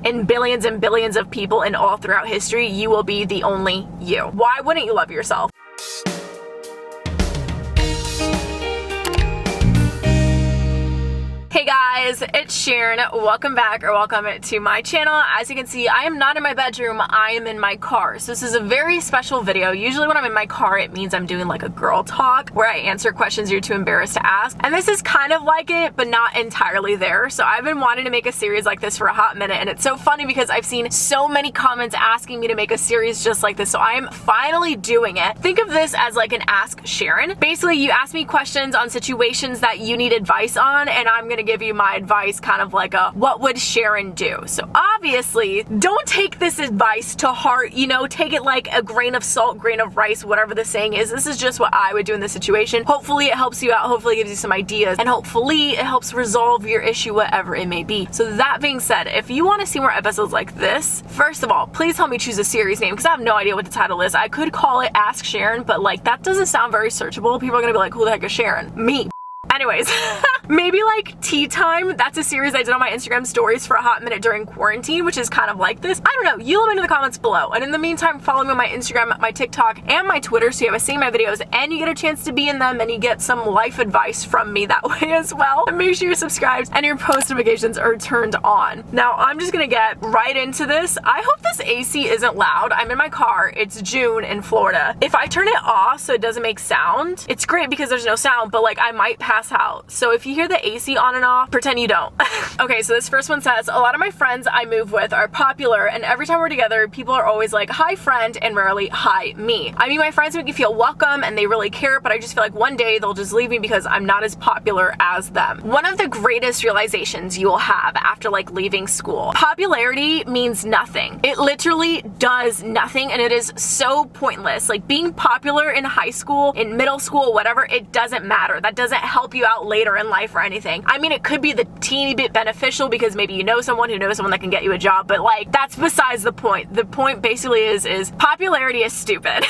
in billions and billions of people and all throughout history, you will be the only you. Why wouldn't you love yourself? Hey guys, it's Sharon. Welcome back, or welcome to my channel. As you can see, I am not in my bedroom, I am in my car. So this is a very special video. Usually when I'm in my car, it means I'm doing like a girl talk where I answer questions you're too embarrassed to ask. And this is kind of like it, but not entirely there. So I've been wanting to make a series like this for a hot minute, and it's so funny because I've seen so many comments asking me to make a series just like this. So I am finally doing it. Think of this as like an Ask Sharon. Basically, you ask me questions on situations that you need advice on, and I'm gonna give you my advice, kind of like a what would Sharon do. So obviously don't take this advice to heart, you know, take it like a grain of salt, grain of rice, whatever the saying is. This is just what I would do in this situation. Hopefully it helps you out, hopefully it gives you some ideas, and hopefully it helps resolve your issue, whatever it may be. So that being said, if you want to see more episodes like this, first of all, please help me choose a series name, because I have no idea what the title is. I could call it Ask Sharon, but like that doesn't sound very searchable. People are gonna be like, who the heck is Sharon? Me. Anyways, maybe like Tea Time. That's a series I did on my Instagram stories for a hot minute during quarantine, which is kind of like this. I don't know. You let me know in the comments below. And in the meantime, follow me on my Instagram, my TikTok, and my Twitter so you have a see my videos and you get a chance to be in them and you get some life advice from me that way as well. And make sure you're subscribed and your post notifications are turned on. Now, I'm just gonna get right into this. I hope this AC isn't loud. I'm in my car. It's June in Florida. If I turn it off so it doesn't make sound, it's great because there's no sound, but like I might pass out. So if you hear the AC on and off, pretend you don't. Okay, so this first one says, a lot of my friends I move with are popular, and every time we're together, people are always like, hi friend, and rarely hi me. I mean, my friends make me feel welcome and they really care, but I just feel like one day they'll just leave me because I'm not as popular as them. One of the greatest realizations you will have after like leaving school. Popularity means nothing. It literally does nothing, and it is so pointless. Like being popular in high school, in middle school, whatever, it doesn't matter. That doesn't help you out later in life or anything. I mean, it could be the teeny bit beneficial because maybe you know someone who knows someone that can get you a job, but like that's besides the point. The point basically is popularity is stupid.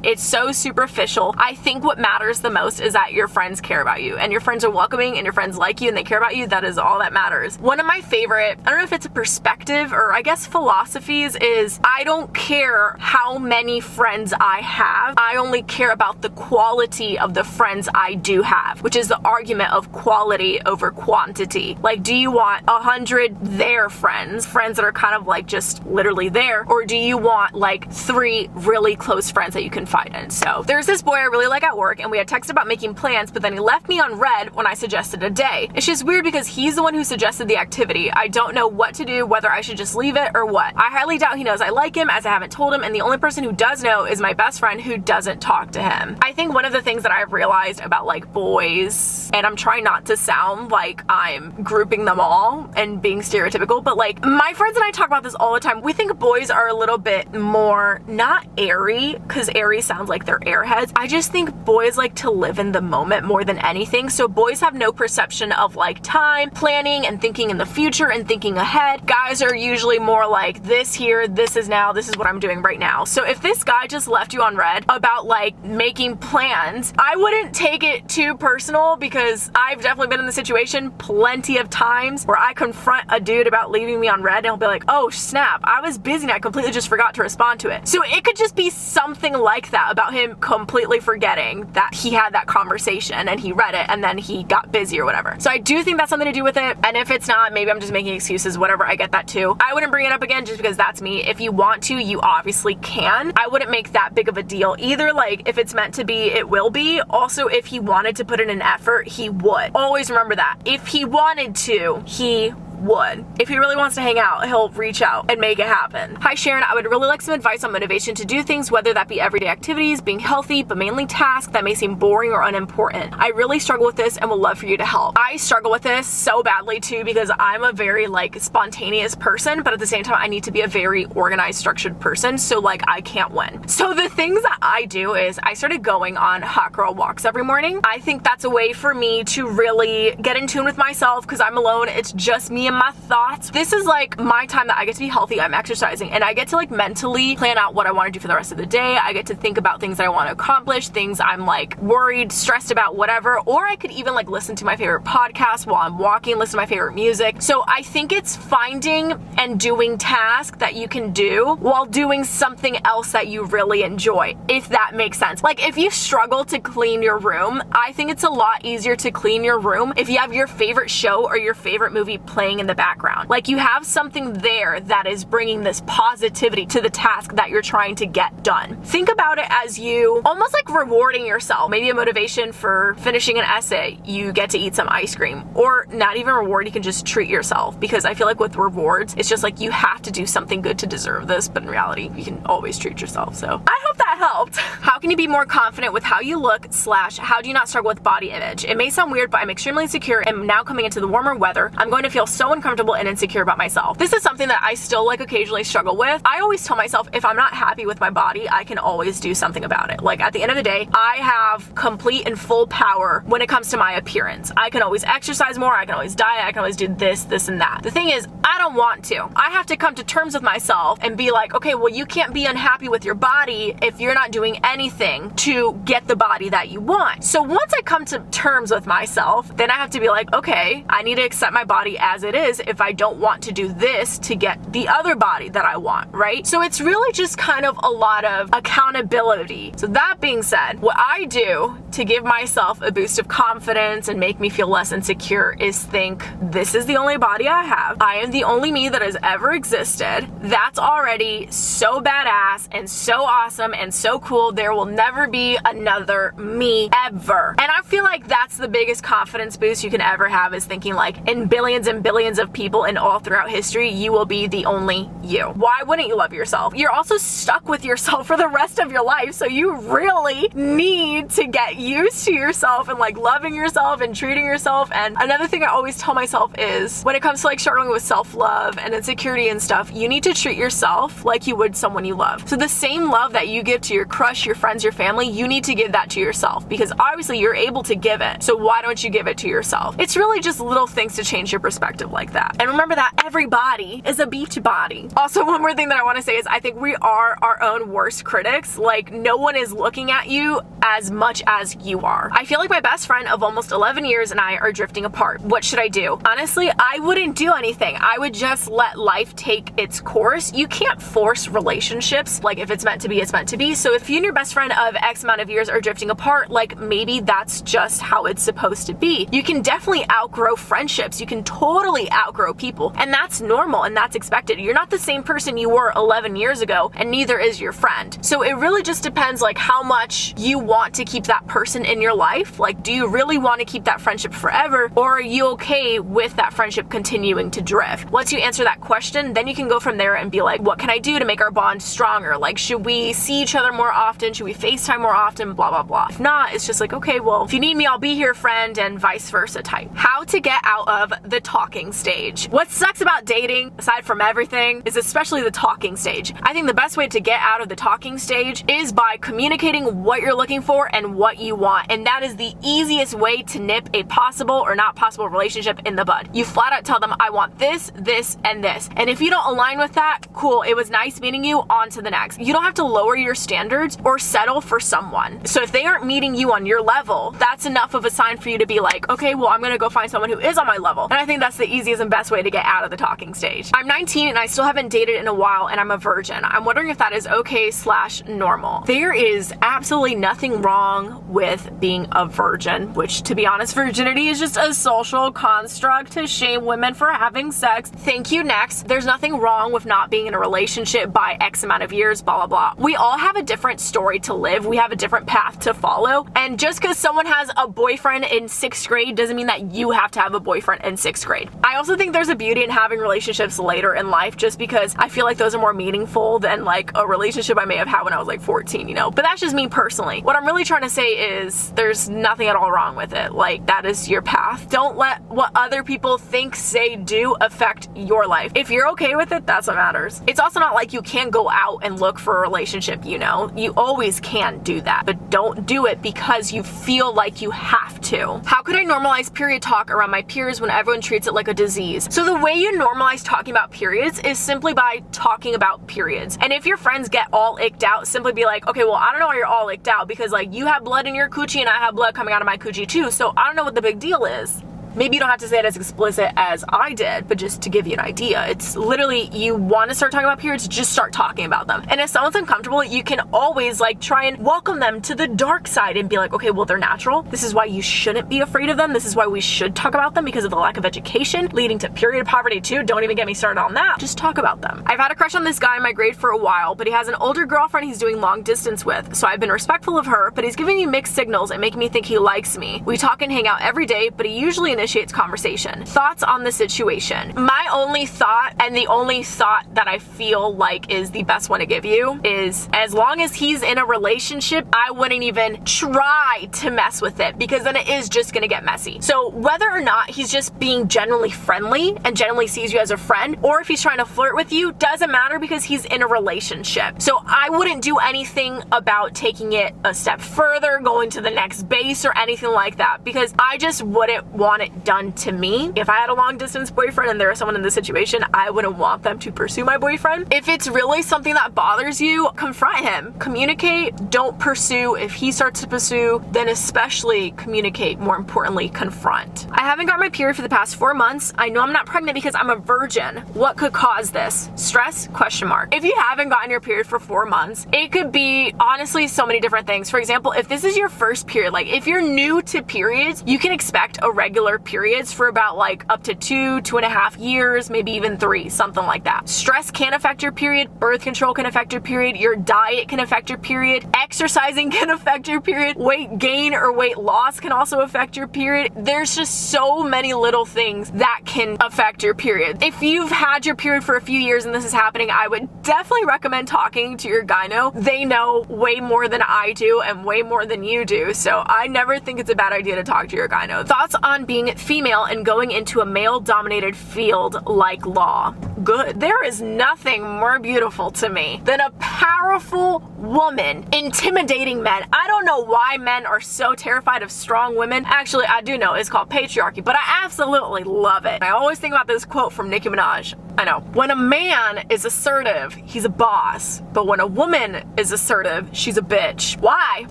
It's so superficial. I think what matters the most is that your friends care about you and your friends are welcoming and your friends like you and they care about you. That is all that matters. One of my favorite, I don't know if it's a perspective or I guess philosophies, is I don't care how many friends I have. I only care about the quality of the friends I do have, which is the argument of quality over quantity. Like, do you want 100 there friends that are kind of like just literally there, or do you want like 3 really close friends that you confide in? So there's this boy I really like at work, and we had texted about making plans, but then he left me on red when I suggested a day. It's just weird because he's the one who suggested the activity. I don't know what to do, whether I should just leave it or what. I highly doubt he knows I like him, as I haven't told him, and the only person who does know is my best friend who doesn't talk to him. I think one of the things that I've realized about like boys, and I'm trying not to sound like I'm grouping them all and being stereotypical, but like my friends and I talk about this all the time. We think boys are a little bit more, not airy, because airy sounds like they're airheads. I just think boys like to live in the moment more than anything. So boys have no perception of like time, planning, and thinking in the future and thinking ahead. Guys are usually more like this here, this is now, this is what I'm doing right now. So if this guy just left you on red about like making plans, I wouldn't take it too personal, because I've definitely been in the situation plenty of times where I confront a dude about leaving me on red and he'll be like, oh snap, I was busy and I completely just forgot to respond to it. So it could just be something like that about him completely forgetting that he had that conversation and he read it and then he got busy or whatever. So I do think that's something to do with it. And if it's not, maybe I'm just making excuses, whatever, I get that too. I wouldn't bring it up again just because that's me. If you want to, you obviously can. I wouldn't make that big of a deal either. Like if it's meant to be, it will be. Also, if he wanted to put in an effort, he would. Always remember that. If he wanted to, he would. If he really wants to hang out, he'll reach out and make it happen. Hi Sharon, I would really like some advice on motivation to do things, whether that be everyday activities, being healthy, but mainly tasks that may seem boring or unimportant. I really struggle with this and would love for you to help. I struggle with this so badly too, because I'm a very like spontaneous person, but at the same time I need to be a very organized, structured person, so like I can't win. So the things that I do is I started going on hot girl walks every morning. I think that's a way for me to really get in tune with myself, because I'm alone. It's just me and in my thoughts. This is like my time that I get to be healthy. I'm exercising and I get to like mentally plan out what I want to do for the rest of the day. I get to think about things that I want to accomplish, things I'm like worried, stressed about, whatever. Or I could even like listen to my favorite podcast while I'm walking, listen to my favorite music. So I think it's finding and doing tasks that you can do while doing something else that you really enjoy, if that makes sense. Like if you struggle to clean your room, I think it's a lot easier to clean your room if you have your favorite show or your favorite movie playing in the background. Like you have something there that is bringing this positivity to the task that you're trying to get done. Think about it as you almost like rewarding yourself. Maybe a motivation for finishing an essay, you get to eat some ice cream, or not even reward, you can just treat yourself, because I feel like with rewards, it's just like you have to do something good to deserve this, but in reality, you can always treat yourself. So I hope that helped. How can you be more confident with how you look / how do you not struggle with body image? It may sound weird, but I'm extremely insecure, and now coming into the warmer weather, I'm going to feel so uncomfortable and insecure about myself. This is something that I still like occasionally struggle with. I always tell myself if I'm not happy with my body, I can always do something about it. Like at the end of the day, I have complete and full power when it comes to my appearance. I can always exercise more, I can always diet, I can always do this, and that. The thing is, I don't want to. I have to come to terms with myself and be like, okay, well, you can't be unhappy with your body if you're not doing anything to get the body that you want. So once I come to terms with myself, then I have to be like, okay, I need to accept my body as it is if I don't want to do this to get the other body that I want, right? So it's really just kind of a lot of accountability. So that being said, what I do to give myself a boost of confidence and make me feel less insecure is think, this is the only body I have. I am the only me that has ever existed. That's already so badass and so awesome and so cool. There will never be another me ever. And I feel like that's the biggest confidence boost you can ever have, is thinking like in billions and billions of people and all throughout history, you will be the only you. Why wouldn't you love yourself? You're also stuck with yourself for the rest of your life. So you really need to get used to yourself and like loving yourself and treating yourself. And another thing I always tell myself is when it comes to like struggling with self-love and insecurity and stuff, you need to treat yourself like you would someone you love. So the same love that you give to your crush, your friends, your family, you need to give that to yourself, because obviously you're able to give it. So why don't you give it to yourself? It's really just little things to change your perspective like that. And remember that every body is a beach body. Also, one more thing that I want to say is I think we are our own worst critics. Like no one is looking at you as much as you are. I feel like my best friend of almost 11 years and I are drifting apart. What should I do? Honestly, I wouldn't do anything. I would just let life take its course. You can't force relationships. Like if it's meant to be, it's meant to be. So if you and your best friend of X amount of years are drifting apart, like maybe that's just how it's supposed to be. You can definitely outgrow friendships. You can totally outgrow people, and that's normal and that's expected. You're not the same person you were 11 years ago, and neither is your friend. So it really just depends like how much you want to keep that person in your life. Like, do you really want to keep that friendship forever, or are you okay with that friendship continuing to drift? Once you answer that question, then you can go from there and be like, what can I do to make our bond stronger? Like, should we see each other more often? Should we FaceTime more often? Blah, blah, blah. If not, it's just like, okay, well, if you need me, I'll be here, friend, and vice versa type. How to get out of the talking stage. What sucks about dating, aside from everything, is especially the talking stage. I think the best way to get out of the talking stage is by communicating what you're looking for and what you want. And that is the easiest way to nip a possible or not possible relationship in the bud. You flat out tell them, I want this, this, and this. And if you don't align with that, cool, it was nice meeting you, on to the next. You don't have to lower your standards or settle for someone. So if they aren't meeting you on your level, that's enough of a sign for you to be like, okay, well, I'm gonna go find someone who is on my level. And I think that's the easiest and best way to get out of the talking stage. I'm 19 and I still haven't dated in a while, and I'm a virgin. I'm wondering if that is okay / normal. There is absolutely nothing wrong with being a virgin, which, to be honest, virginity is just a social construct to shame women for having sex. Thank you, next. There's nothing wrong with not being in a relationship by X amount of years, blah, blah, blah. We all have a different story to live. We have a different path to follow. And just because someone has a boyfriend in 6th grade doesn't mean that you have to have a boyfriend in 6th grade. I also think there's a beauty in having relationships later in life, just because I feel like those are more meaningful than like a relationship I may have had when I was like 14, you know? But that's just me personally. What I'm really trying to say is there's nothing at all wrong with it. Like, that is your path. Don't let what other people think, say, do affect your life. If you're okay with it, that's what matters. It's also not like you can't go out and look for a relationship, you know? You always can do that, but don't do it because you feel like you have have to. How could I normalize period talk around my peers when everyone treats it like a disease? So the way you normalize talking about periods is simply by talking about periods. And if your friends get all icked out, simply be like, okay, well, I don't know why you're all icked out, because like you have blood in your coochie and I have blood coming out of my coochie too, so I don't know what the big deal is. Maybe you don't have to say it as explicit as I did, but just to give you an idea, it's literally, you want to start talking about periods, just start talking about them. And if someone's uncomfortable, you can always like try and welcome them to the dark side and be like, okay, well, they're natural. This is why you shouldn't be afraid of them. This is why we should talk about them, because of the lack of education leading to period poverty too. Don't even get me started on that. Just talk about them. I've had a crush on this guy in my grade for a while, but he has an older girlfriend he's doing long distance with. So I've been respectful of her, but he's giving me mixed signals and making me think he likes me. We talk and hang out every day, but he usually initiates conversation. Thoughts on the situation? My only thought, and the only thought that I feel like is the best one to give you, is as long as he's in a relationship, I wouldn't even try to mess with it, because then it is just gonna get messy. So whether or not he's just being generally friendly and generally sees you as a friend, or if he's trying to flirt with you, doesn't matter, because he's in a relationship. So I wouldn't do anything about taking it a step further, going to the next base or anything like that, because I just wouldn't want it done to me. If I had a long distance boyfriend and there was someone in this situation, I wouldn't want them to pursue my boyfriend. If it's really something that bothers you, confront him, communicate, don't pursue. If he starts to pursue, then especially communicate. More importantly, confront. I haven't got my period for the past 4 months. I know I'm not pregnant because I'm a virgin. What could cause this? Stress? Question mark. If you haven't gotten your period for 4 months, it could be honestly so many different things. For example, if this is your first period, like if you're new to periods, you can expect irregular periods for about like up to 2.5 years, maybe even 3, something like that. Stress can affect your period, birth control can affect your period, your diet can affect your period, exercising can affect your period, weight gain or weight loss can also affect your period. There's just so many little things that can affect your period. If you've had your period for a few years and this is happening, I would definitely recommend talking to your gyno. They know way more than I do and way more than you do, so I never think it's a bad idea to talk to your gyno. Thoughts on being female and going into a male-dominated field like law? Good. There is nothing more beautiful to me than a powerful woman intimidating men. I don't know why men are so terrified of strong women. Actually, I do know it's called patriarchy, but I absolutely love it. I always think about this quote from Nicki Minaj. I know. When a man is assertive, he's a boss. But when a woman is assertive, she's a bitch. Why?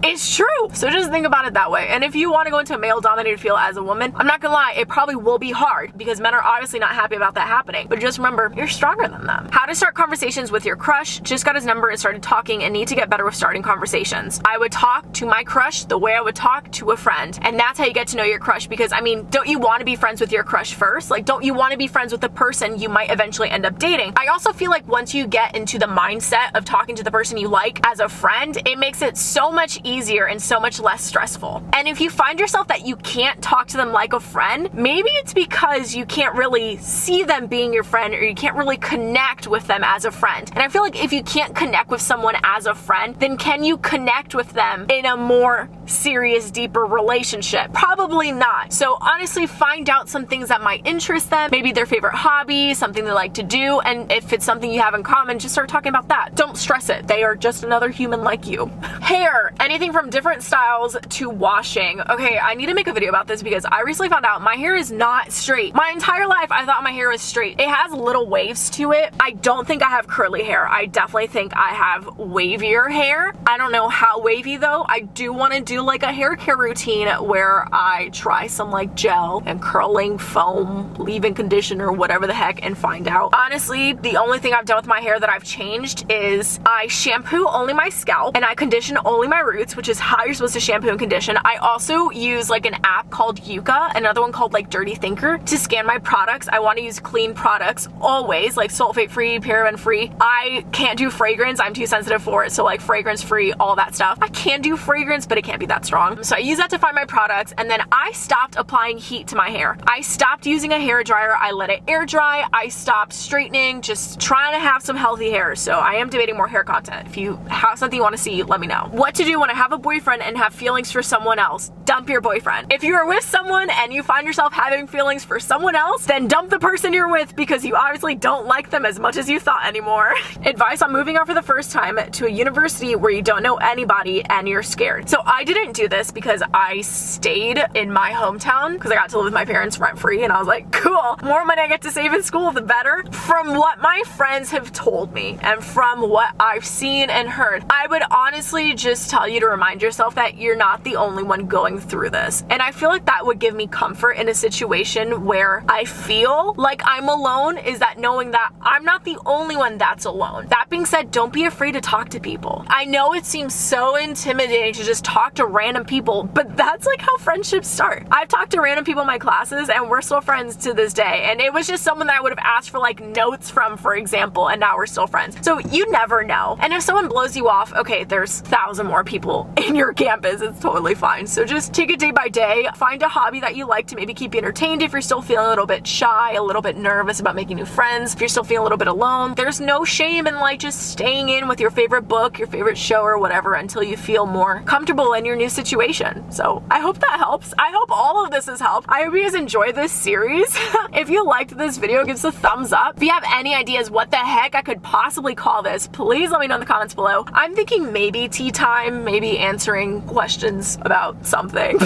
It's true. So just think about it that way. And if you want to go into a male-dominated field as a woman, I'm not gonna lie, it probably will be hard because men are obviously not happy about that happening. But just remember, you're stronger than them. How to start conversations with your crush? Just got his number and started talking and need to get better with starting conversations. I would talk to my crush the way I would talk to a friend. And that's how you get to know your crush, because I mean, don't you want to be friends with your crush first? Like, don't you want to be friends with the person you might eventually end up dating? I also feel like once you get into the mindset of talking to the person you like as a friend, it makes it so much easier and so much less stressful. And if you find yourself that you can't talk to them like a friend, maybe it's because you can't really see them being your friend, or you can't really connect with them as a friend. And I feel like if you can't connect with someone as a friend, then can you connect with them in a more serious, deeper relationship? Probably not. So honestly, find out some things that might interest them, maybe their favorite hobby, something they like to do, and if it's something you have in common, just start talking about that. Don't stress it. They are just another human like you. Hair, anything from different styles to washing. Okay, I need to make a video about this because I recently found out my hair is not straight. My entire life, I thought my hair was straight. It has little waves to it. I don't think I have curly hair. I definitely think I have wavier hair. I don't know how wavy though. I do want to do like a hair care routine where I try some like gel and curling foam, leave-in conditioner, whatever the heck, and find out. Honestly, the only thing I've done with my hair that I've changed is I shampoo only my scalp and I condition only my roots, which is how you're supposed to shampoo and condition. I also use like an app called Yuka, another one called like Dirty Thinker, to scan my products. I want to use clean products always, like sulfate free, paraben free. I can't do fragrance. I'm too sensitive for it. So like fragrance free, all that stuff. I can do fragrance, but it can't be that strong. So I use that to find my products, and then I stopped applying heat to my hair. I stopped using a hair dryer. I let it air dry. I stopped straightening, just trying to have some healthy hair. So I am debating more hair content. If you have something you want to see, let me know. What to do when I have a boyfriend and have feelings for someone else? Dump your boyfriend. If you are with someone and you find yourself having feelings for someone else, then dump the person you're with because you obviously don't like them as much as you thought anymore. Advice on moving out for the first time to a university where you don't know anybody and you're scared. So I did didn't do this because I stayed in my hometown because I got to live with my parents rent-free, and I was like, cool, more money I get to save in school, the better. From what my friends have told me and from what I've seen and heard, I would honestly just tell you to remind yourself that you're not the only one going through this. And I feel like that would give me comfort in a situation where I feel like I'm alone, is that knowing that I'm not the only one that's alone. That being said, don't be afraid to talk to people. I know it seems so intimidating to just talk to random people, but that's like how friendships start. I've talked to random people in my classes and we're still friends to this day. And it was just someone that I would have asked for like notes from, for example, and now we're still friends. So you never know. And if someone blows you off, okay, there's 1,000 more people in your campus. It's totally fine. So just take it day by day. Find a hobby that you like to maybe keep you entertained if you're still feeling a little bit shy, a little bit nervous about making new friends, if you're still feeling a little bit alone. There's no shame in like just staying in with your favorite book, your favorite show or whatever until you feel more comfortable in your new situation. So I hope that helps. I hope all of this has helped. I hope you guys enjoy this series. If you liked this video, give us a thumbs up. If you have any ideas what the heck I could possibly call this, please let me know in the comments below. I'm thinking maybe tea time, maybe answering questions about something.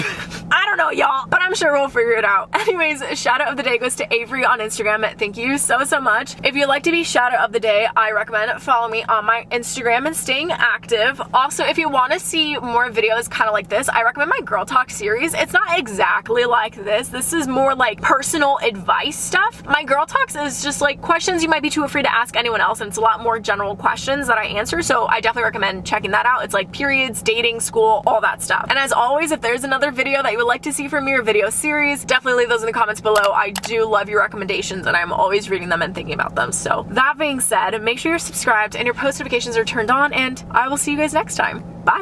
I don't know, y'all, but I'm sure we'll figure it out. Anyways, shout out of the day goes to Avery on Instagram. Thank you so much. If you'd like to be shout out of the day, I recommend follow me on my Instagram and staying active. Also, if you want to see more videos kind of like this, I recommend my Girl Talk series. It's not exactly like this. This is more like personal advice stuff. My Girl Talks is just like questions you might be too afraid to ask anyone else, and it's a lot more general questions that I answer, so I definitely recommend checking that out. It's like periods, dating, school, all that stuff. And as always, if there's another video that you would like to see from me or video series, definitely leave those in the comments below. I do love your recommendations and I'm always reading them and thinking about them. So that being said, make sure you're subscribed and your post notifications are turned on, and I will see you guys next time. Bye.